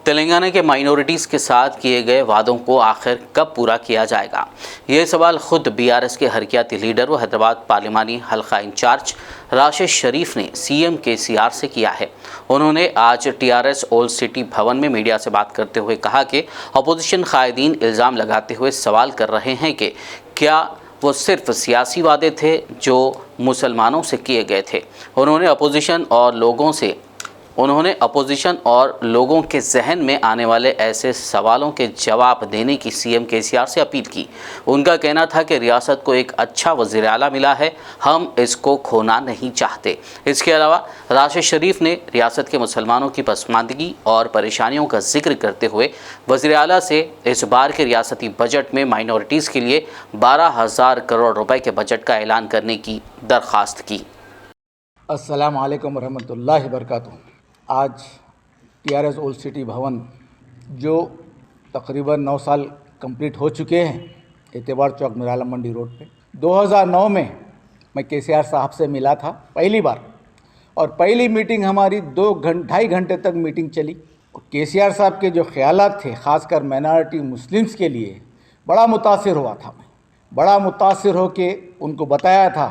तेलंगाना के माइनॉरिटीज़ के साथ किए गए वादों को आखिर कब पूरा किया जाएगा, ये सवाल खुद बीआरएस के हरकियाती लीडर व हैदराबाद पार्लिमानी हल्का इंचार्ज राशिद शरीफ ने सीएम केसीआर से किया है। उन्होंने आज टीआरएस ओल्ड सिटी भवन में मीडिया से बात करते हुए कहा कि अपोजिशन कायदीन इल्ज़ाम लगाते हुए सवाल कर रहे हैं कि क्या वो सिर्फ सियासी वादे थे जो मुसलमानों से किए गए थे। उन्होंने अपोजिशन और लोगों के जहन में आने वाले ऐसे सवालों के जवाब देने की सीएम केसीआर से अपील की। उनका कहना था कि रियासत को एक अच्छा वज़ीर आला मिला है, हम इसको खोना नहीं चाहते। इसके अलावा राशिद शरीफ ने रियासत के मुसलमानों की पसमानदगी और परेशानियों का जिक्र करते हुए वज़ीर आला से इस बार के रियासती बजट में माइनॉरिटीज़ के लिए 12,000 करोड़ रुपए के बजट का ऐलान करने की दरख्वास्त की। अस्सलाम वालेकुम रहमतुल्लाहि बरकातुहू। आज टीआरएस ओल्ड सिटी भवन जो तकरीबन 9 साल कंप्लीट हो चुके हैं, एतबार चौक मिराला मंडी रोड पे 2009 में मैं केसीआर साहब से मिला था पहली बार, और पहली मीटिंग हमारी 2-2.5 घंटे तक मीटिंग चली। केसीआर साहब के जो ख्यालात थे ख़ासकर माइनॉरिटी मुस्लिम्स के लिए, बड़ा मुतासिर हुआ था। मैं बड़ा मुतासिर हो के उनको बताया था,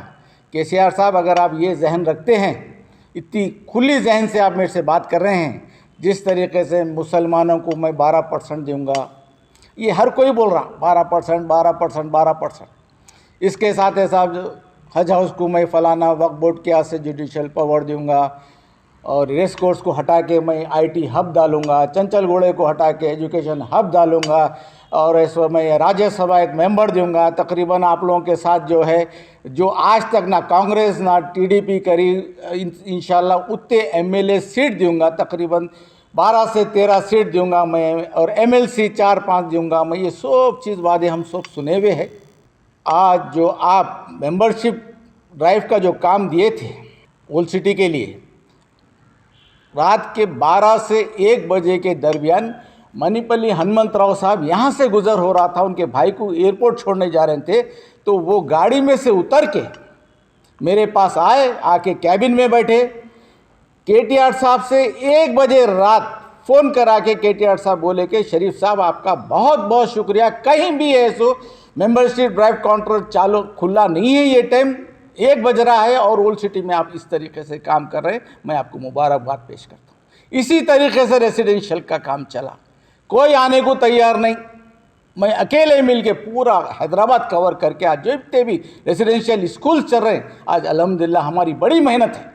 केसीआर साहब अगर आप ये जहन रखते हैं, इतनी खुली जहन से आप मेरे से बात कर रहे हैं, जिस तरीके से मुसलमानों को मैं 12% दूंगा, ये हर कोई बोल रहा 12%। इसके साथ है साहब हज हाउस को मैं फ़लाना वक्फ बोर्ड के हाथ से जुडिशल पावर दूंगा, और रेस कोर्स को हटा के मैं आईटी हब डालूंगा, चंचल घोड़े को हटा के एजुकेशन हब डालूंगा, और ऐसा मैं राज्यसभा एक मेंबर दूंगा। तकरीबन आप लोगों के साथ जो है, जो आज तक ना कांग्रेस ना टीडीपी करी, इंशाल्लाह उतने एमएलए सीट दूंगा, तकरीबन 12 से 13 सीट दूंगा मैं, और एमएलसी 4-5 दूंगा मैं। ये सब चीज़ वादे हम सब सुने हुए हैं। आज जो आप मेंबरशिप ड्राइव का जो काम दिए थे ओल्ड सिटी के लिए, रात के 12 से 1 बजे के दरमियान मणिपल्ली हनुमंतराव साहब यहाँ से गुजर हो रहा था, उनके भाई को एयरपोर्ट छोड़ने जा रहे थे, तो वो गाड़ी में से उतर के मेरे पास आए, आके कैबिन में बैठे। केटीआर साहब से 1 बजे रात फ़ोन करा के केटीआर साहब बोले कि शरीफ साहब आपका बहुत बहुत शुक्रिया, कहीं भी है सो मेंबरशिप ड्राइव काउंटर चालू खुला नहीं है, ये टाइम 1 बज रहा है और ओल्ड सिटी में आप इस तरीके से काम कर रहे हैं, मैं आपको मुबारकबाद पेश करता हूँ। इसी तरीके से रेसिडेंशियल का काम चला, कोई आने को तैयार नहीं, मैं अकेले मिलके पूरा हैदराबाद कवर करके आज जितने भी रेसिडेंशियल स्कूल चल रहे हैं, आज अल्हम्दुलिल्लाह हमारी बड़ी मेहनत है।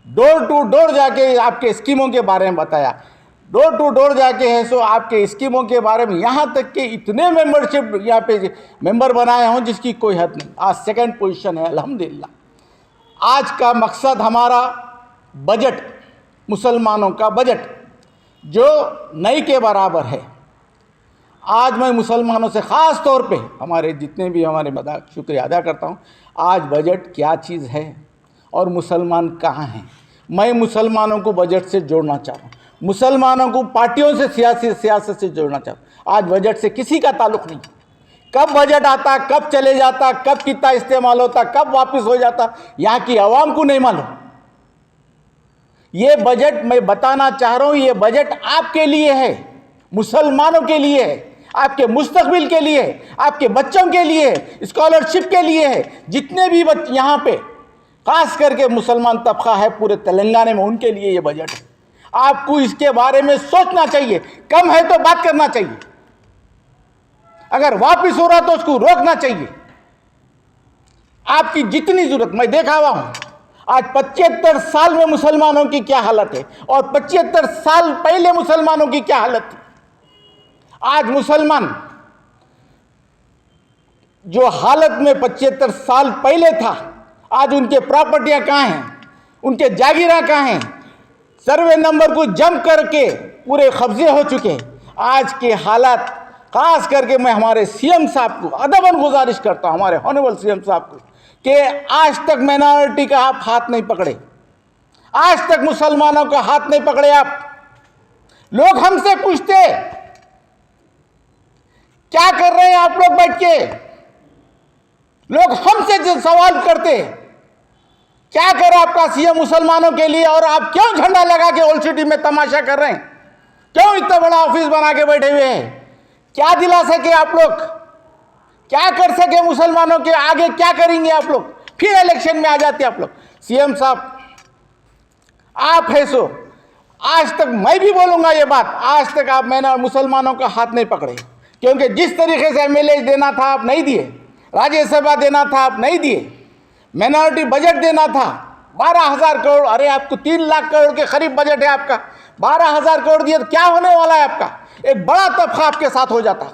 डोर टू डोर जाके आपके स्कीमों के बारे में बताया, डोर टू डोर जाके है सो आपके स्कीमों के बारे में, यहाँ तक कि इतने मेंबरशिप यहाँ पे मेंबर बनाए हों जिसकी कोई हद नहीं। आज 2nd पोजीशन है अल्हम्दुलिल्लाह। आज का मकसद हमारा बजट, मुसलमानों का बजट जो नई के बराबर है। आज मैं मुसलमानों से ख़ास तौर पे हमारे जितने भी हमारे शुक्रिया अदा करता हूँ। आज बजट क्या चीज़ है और मुसलमान कहाँ हैं, मैं मुसलमानों को बजट से जोड़ना चाह रहा हूँ, मुसलमानों को पार्टियों से सियासत से जोड़ना चाह रहा हूँ। आज बजट से किसी का ताल्लुक़ नहीं, कब बजट आता, कब चले जाता, कब कितना इस्तेमाल होता, कब वापस हो जाता, यहाँ की आवाम को नहीं मालूम। ये बजट मैं बताना चाह रहा हूँ, ये बजट आपके लिए है, मुसलमानों के लिए है, आपके मुस्तकबिल के लिए है, आपके बच्चों के लिए है, स्कॉलरशिप के लिए है। जितने भी बच्चे यहाँ पे खास करके मुसलमान तबका है पूरे तेलंगाना में, उनके लिए ये बजट है। आपको इसके बारे में सोचना चाहिए, कम है तो बात करना चाहिए, अगर वापिस हो रहा तो उसको रोकना चाहिए। आपकी जितनी जरूरत, मैं देखा हुआ हूं आज 75 साल में मुसलमानों की क्या हालत है और 75 साल पहले मुसलमानों की क्या हालत थी। आज मुसलमान जो हालत में 75 साल पहले था, आज उनके प्रॉपर्टियां कहाँ हैं, उनके जागीरा कहाँ हैं, सर्वे नंबर को जम करके पूरे कब्जे हो चुके। आज के हालात, खास करके मैं हमारे सीएम साहब को अदबन गुजारिश करता हूं, हमारे ऑनरेबल सीएम साहब को, कि आज तक माइनॉरिटी का आप हाथ नहीं पकड़े, आज तक मुसलमानों का हाथ नहीं पकड़े आप। लोग हमसे पूछते क्या कर रहे हैं आप लोग बैठ के, लोग हमसे सवाल करते क्या कर आपका सीएम मुसलमानों के लिए, और आप क्यों झंडा लगा के ओल्ड सिटी में तमाशा कर रहे हैं। क्यों इतना बड़ा ऑफिस बना के बैठे हुए हैं? क्या दिला सके आप लोग? क्या कर सके मुसलमानों के आगे? क्या करेंगे आप लोग? फिर इलेक्शन में आ जाते आप लोग। सीएम साहब, आप है सो, आज तक मैं भी बोलूंगा ये बात, आज तक मैंने मुसलमानों का हाथ नहीं पकड़े, क्योंकि जिस तरीके से एमएलए देना था आप नहीं दिए, राज्यसभा देना था आप नहीं दिए, माइनॉरिटी बजट देना था 12,000 करोड़, अरे आपको 3 लाख करोड़ के करीब बजट है आपका, 12,000 करोड़ दिए तो क्या होने वाला है आपका? एक बड़ा तबका आपके साथ हो जाता,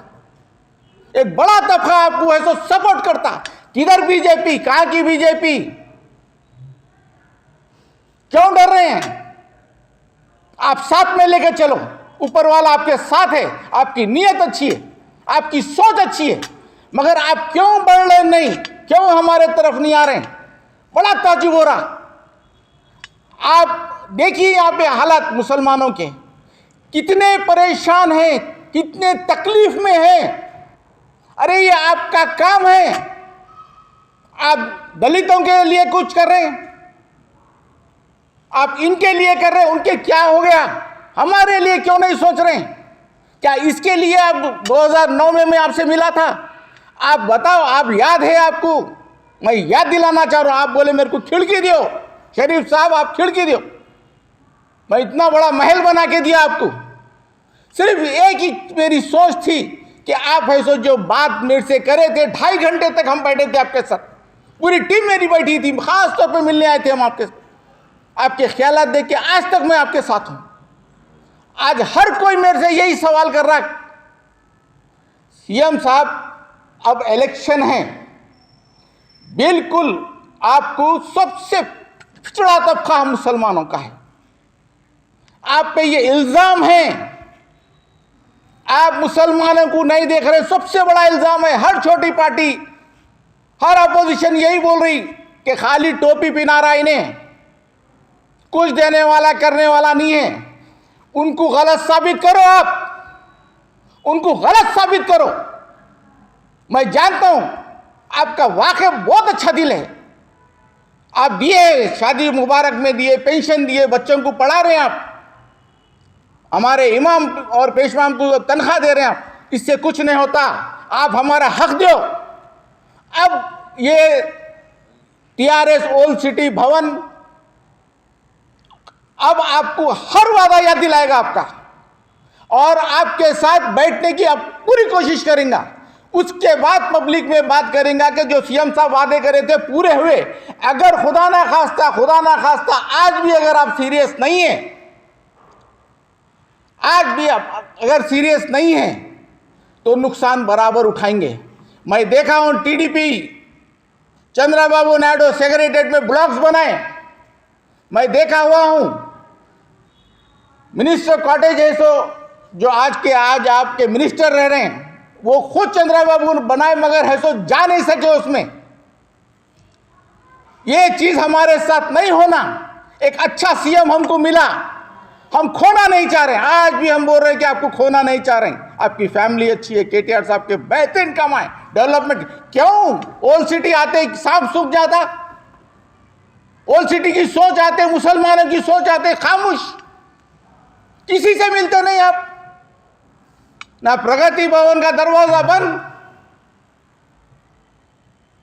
एक बड़ा तबका आपको है तो सपोर्ट करता। किधर बीजेपी? कहां की बीजेपी? क्यों डर रहे हैं? आप साथ में लेकर चलो, ऊपर वाला आपके साथ है, आपकी नीयत अच्छी है, आपकी सोच अच्छी है, मगर आप क्यों बढ़ रहे नहीं? क्यों हमारे तरफ नहीं आ रहे? बड़ा ताजुब हो रहा। आप देखिए यहाँ पे हालात मुसलमानों के कितने परेशान हैं, कितने तकलीफ में हैं। अरे ये आपका काम है, आप दलितों के लिए कुछ कर रहे हैं, आप इनके लिए कर रहे हैं, उनके क्या हो गया? हमारे लिए क्यों नहीं सोच रहे हैं? क्या इसके लिए आप 2009 में मैं आपसे मिला था? आप बताओ, आप याद है आपको? मैं याद दिलाना चाह रहा हूं। आप बोले मेरे को खिड़की दियो, शरीफ साहब आप खिड़की दियो। मैं इतना बड़ा महल बना के दिया आपको। सिर्फ एक ही मेरी सोच थी कि आप ऐसो जो बात मेरे से करे थे, 2.5 घंटे तक हम बैठे थे आपके साथ, पूरी टीम मेरी बैठी थी, खास तौर पे मिलने आए थे हम आपके ख्यालात देख के आज तक मैं आपके साथ हूं। आज हर कोई मेरे से यही सवाल कर रहा, सीएम साहब अब इलेक्शन है, बिल्कुल आपको सबसे पिछड़ा तबका मुसलमानों का है, आप पे ये इल्जाम है, आप मुसलमानों को नहीं देख रहे, सबसे बड़ा इल्जाम है। हर छोटी पार्टी, हर अपोजिशन यही बोल रही कि खाली टोपी पहना रहा इन्हें, कुछ देने वाला करने वाला नहीं है। उनको गलत साबित करो, आप उनको गलत साबित करो। मैं जानता हूं आपका वाकई बहुत अच्छा दिल है, आप दिए, शादी मुबारक में दिए, पेंशन दिए, बच्चों को पढ़ा रहे हैं आप, हमारे इमाम और पेशवाम को तनख्वाह दे रहे हैं आप, इससे कुछ नहीं होता, आप हमारा हक दो। अब ये टीआरएस ओल्ड सिटी भवन अब आपको हर वादा याद दिलाएगा आपका, और आपके साथ बैठने की आप पूरी कोशिश करेंगे। उसके बाद पब्लिक में बात करेंगे कि जो सीएम साहब वादे करे थे पूरे हुए। अगर खुदा ना खास्ता आज भी अगर आप सीरियस नहीं है, आज भी आप अगर सीरियस नहीं है तो नुकसान बराबर उठाएंगे। मैं देखा हूं टीडीपी, चंद्रबाबू नायडू सेक्रेटरीट में ब्लॉक्स बनाए, मैं देखा हुआ हूं मिनिस्टर कॉटेज है सो जो आज आपके मिनिस्टर रह रहे हैं, वो खुद चंद्रबाबू ने बनाए, मगर है सो जा नहीं सके उसमें। ये चीज हमारे साथ नहीं होना। एक अच्छा सीएम हमको मिला, हम खोना नहीं चाह रहे हैं। आज भी हम बोल रहे हैं कि आपको खोना नहीं चाह रहे हैं। आपकी फैमिली अच्छी है, केटीआर साहब के बेहतरीन काम है, डेवलपमेंट। क्यों ओल्ड सिटी आते सांप सूख जाता? ओल्ड सिटी की सोच आते, मुसलमानों की सोच आते, खामोश, किसी से मिलते नहीं आप। ना प्रगति भवन का दरवाजा बंद,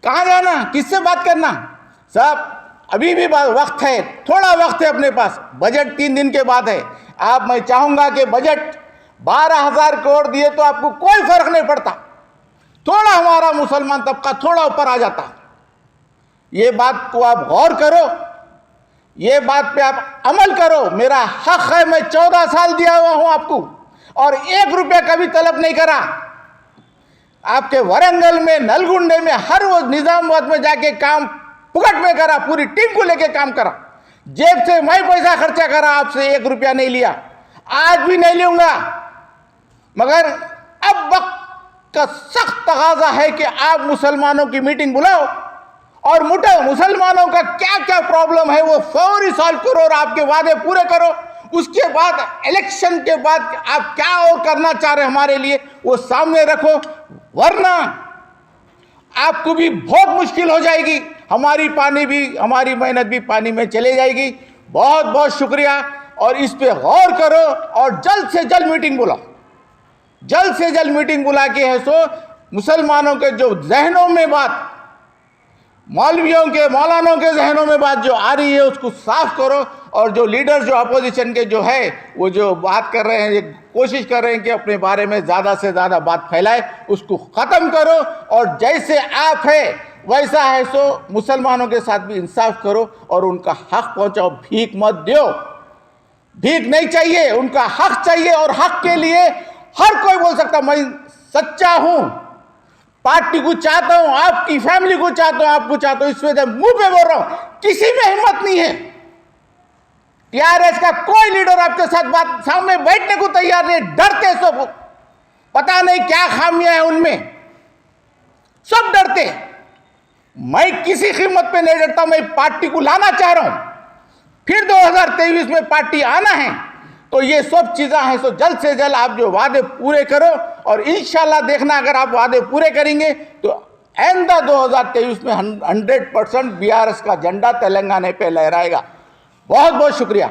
कहां जाना, किससे बात करना? साहब अभी भी वक्त है, थोड़ा वक्त है अपने पास। बजट 3 दिन के बाद है। मैं चाहूंगा कि बजट 12,000 करोड़ दिए तो आपको कोई फर्क नहीं पड़ता, थोड़ा हमारा मुसलमान तबका थोड़ा ऊपर आ जाता। ये बात को आप गौर करो, ये बात पे आप अमल करो। मेरा हक है, मैं 14 साल दिया हुआ हूं आपको, और 1 रुपया कभी तलब नहीं करा। आपके वरंगल में, नलगुंडे में, हर वो निजामाबाद में जाके काम फुकट में करा, पूरी टीम को लेके काम करा, जेब से मैं पैसा खर्चा करा, आपसे 1 रुपया नहीं लिया, आज भी नहीं लूंगा। मगर अब वक्त का सख्त तकाजा है कि आप मुसलमानों की मीटिंग बुलाओ और मुसलमानों का क्या क्या प्रॉब्लम है वो फौरी सॉल्व करो और आपके वादे पूरे करो। उसके बाद इलेक्शन के बाद आप क्या और करना चाह रहे हैं हमारे लिए, वो सामने रखो, वरना आपको भी बहुत मुश्किल हो जाएगी। हमारी मेहनत भी पानी में चले जाएगी। बहुत बहुत शुक्रिया। और इस पे गौर करो और जल्द से जल्द मीटिंग बुलाओ, जल्द से जल्द मीटिंग बुला के है सो मुसलमानों के जो जहनों में बात, मौलवियों के मौलानों के जहनों में बात जो आ रही है उसको साफ करो। और जो लीडर जो अपोजिशन के जो है वो जो बात कर रहे हैं, ये कोशिश कर रहे हैं कि अपने बारे में ज़्यादा से ज़्यादा बात फैलाए, उसको ख़त्म करो। और जैसे आप है वैसा है सो मुसलमानों के साथ भी इंसाफ करो और उनका हक पहुंचाओ। भीख मत दो, भीख नहीं चाहिए, उनका हक चाहिए। और हक के लिए हर कोई बोल सकता मैं सच्चा हूं, पार्टी को चाहता हूं, आपकी फैमिली को चाहता हूं, आपको चाहता हूं, इस वजह से मुंह पे बोल रहा हूं। किसी में हिम्मत नहीं है, टीआरएस का कोई लीडर आपके साथ बात सामने बैठने को तैयार नहीं, डरते सब, पता नहीं क्या खामियां हैं उनमें, सब डरते। मैं किसी कीमत पे नहीं डरता, मैं पार्टी को लाना चाह रहा हूं, फिर 2023 में पार्टी आना है। तो ये सब चीज़ें हैं, सो जल्द से जल्द आप जो वादे पूरे करो और इंशाल्लाह देखना अगर आप वादे पूरे करेंगे तो आइंदा 2023 में 100% बीआरएस का झंडा तेलंगाना पे लहराएगा। बहुत बहुत शुक्रिया।